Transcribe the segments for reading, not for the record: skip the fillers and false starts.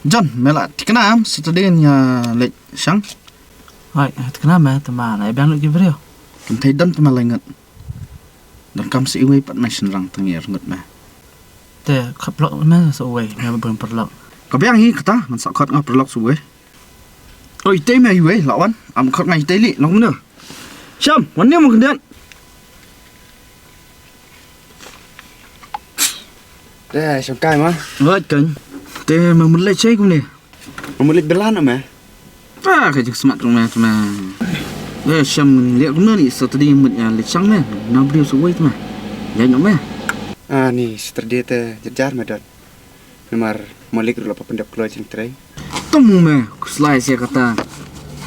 John, mela tikenam setadenya lek sang. Hai, kenapa teman? Ai bang lagi beriau. Kan thai dan pemala ingat. Dan kam si iwi pat nation rang tengir ngut mah. Te kaplok mana sewai, mana belum perlok. Kabyang hi kata man sakot ngap perlok suwe. Oi tei mai iwi lawan, am khot ngai tei li long ne. Syam, wan ni mo kendian. Đây, sao cay mà? Ngai kan. Te ma mun lek chei kum ni. Mau lihat belan ama? Ah, ka jing smat rong ma tuma. Syam liat kum ni setadi mut ya lek sang me. Na brio suwe tuma. Ya nyok me. Ah, ni seterdia te jejar medot. Memar mau lihat dulu apa pendap keluar cing terai. Temu me, kuslai sia kata.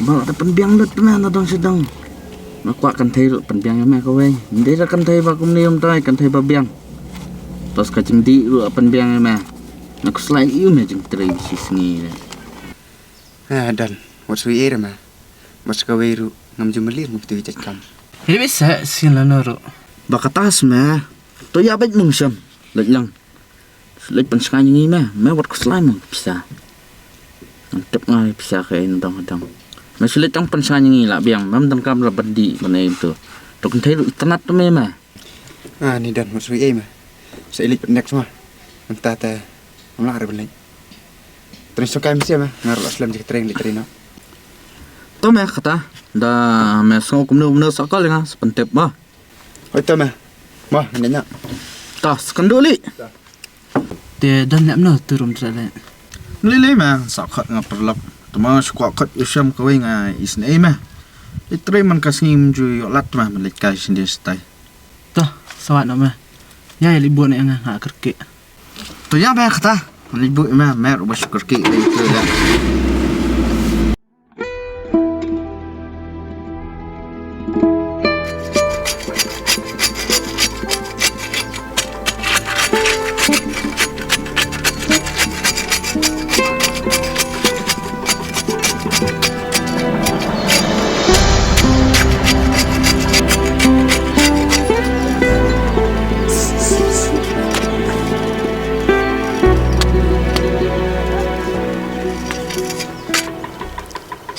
Ba ada penbiang lut tuma na dong sedang. Na kwa kan thai ru penbiang me ka we. Ndai ra kan thai ba kum ni om tai kan thai ba biang. Tos ka jing di ru penbiang me. Na kuslai iu me jing terai si sngi. Ah, dan, wat sui era ma. Mas kawiru ngam jumelir mukti hijat kam. Ini bisa sih lah noro. Bakatas me. To ya bet mung syam. Lek lang. Lek pan skai ngi me wat kuslai mung bisa. Antep ngai bisa ka en dong. Masih letang pan skai ngi la biang mam dan kam ra bandi bane itu. To kan thai ru itanat to me ma. Ah, ni dan wat sui ma. Sa ilit pendek semua. Entah te amlah ada belan. Terus so kay mesti ma. Ngar aslam jik tereng literino. To me kata. Da me so kum no sakal nga sepentep ma. Oi to ma. Ma, nanya. Ta skandoli. Te dan nak mana turun terada. Lele ma sakhat nga perlap. Tuma skwa khat isyam ka we nga isne ma. Itre man kasngim ju yo lat ma melet kai sinde stai. Toh, sawat nak mah. Ya libu nak yang ngak kerke. To ya ba kata. Libu ma mer ba syukur ki itu ya.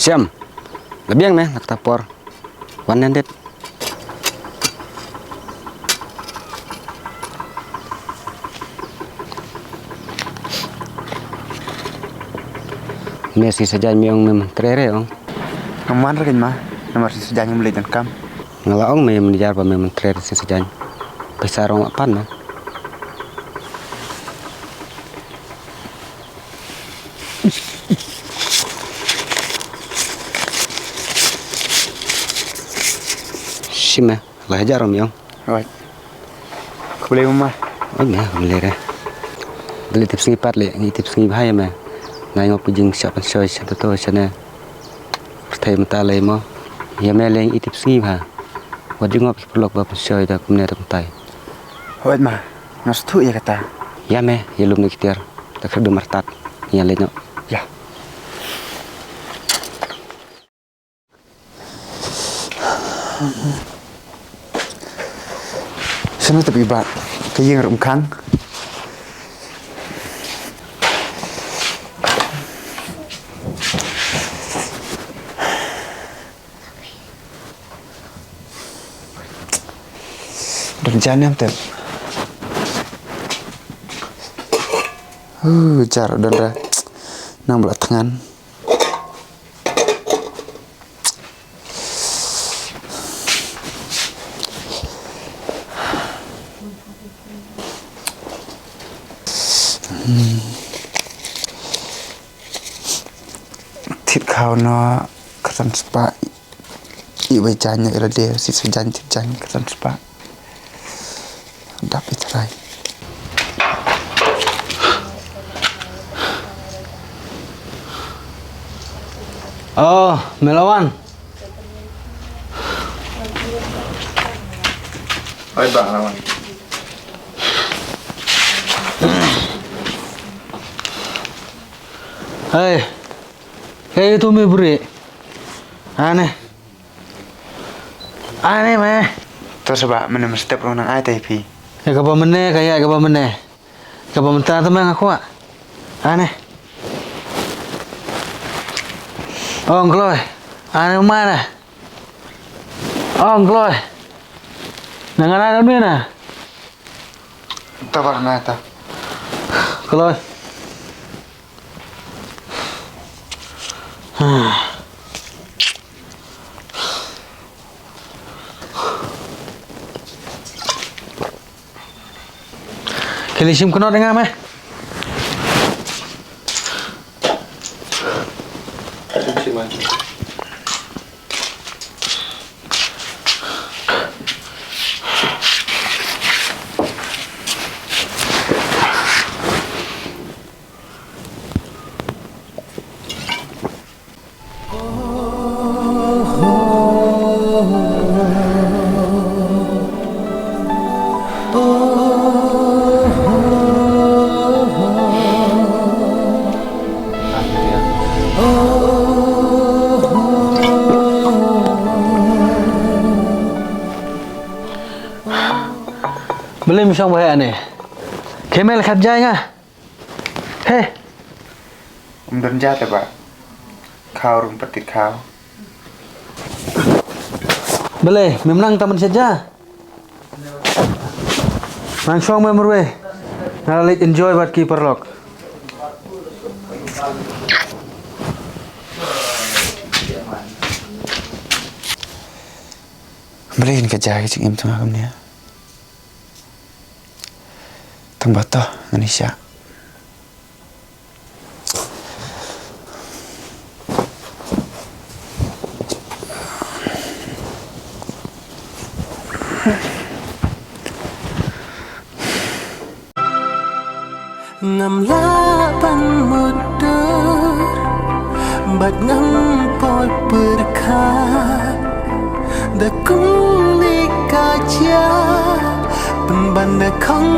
Siam. Lebiang me nak tapor. One handed. Messi saja miong mem trere ong. Aman ra ma. Nomor si saja mulai dan kam. Ngalaong me menjar ba mem trere si saja. Pesarong apan na. Sima, lah aja rom yong. Right. Boleh mama. Oh nah, boleh re. Beli tips ngipat le, ni tips ngibahaya ma. Nai ngop jing siapan soy satu to sana. Pertai mata le mo. Ya me le tips ngibah. Wajing ngop pelok ba soy da kumne ta tai. Right ma. Nas tu ya kata. Ya me, ya lum niktir. Tak kedu martat. Ya le no. Ya. Sana tapi bat kayang rum kang. Rencana tem. Jar dan dah nang belat tangan. Thịt khao nó khăn spa i bây giờ nhớ là để xịt sujан thịt chanh khăn spa đắp ít lại. Oh, melawan. Oi bang lawan. Hai. Hey tu me beri. Aneh. Aneh meh. Terus sebab mana mesti perlu nang ai tapi. Ya kapa meneh kayak kapa meneh. Kapa mentah teman aku ah. Aneh. Oh, Gloy. Ano mana? Oh, Gloy. Nanganan mo na. Tabar na ito. Gloy. Kilisim ko na nga, meh. Beli misang bahaya nih. Kemel kerja nga. Heh. Dah jatuh pak. Kau rumput kau. Beli, memang taman saja. Langsung memurwe. Nalit enjoy buat keeper lock. Beliin kerja kecil em tengah kemana? Tambah toh Indonesia. Ngầm lá băng một đôi bật ngắm poi berkat dah kuli kaca pembanda kong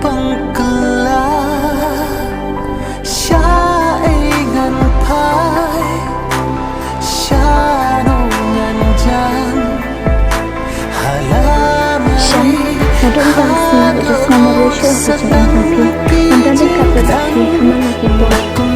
pengkela syaigan pai syadungan jan halamai Ada interaksi bersama Malaysia secara hampir. Anda dekat tetapi aman lagi buat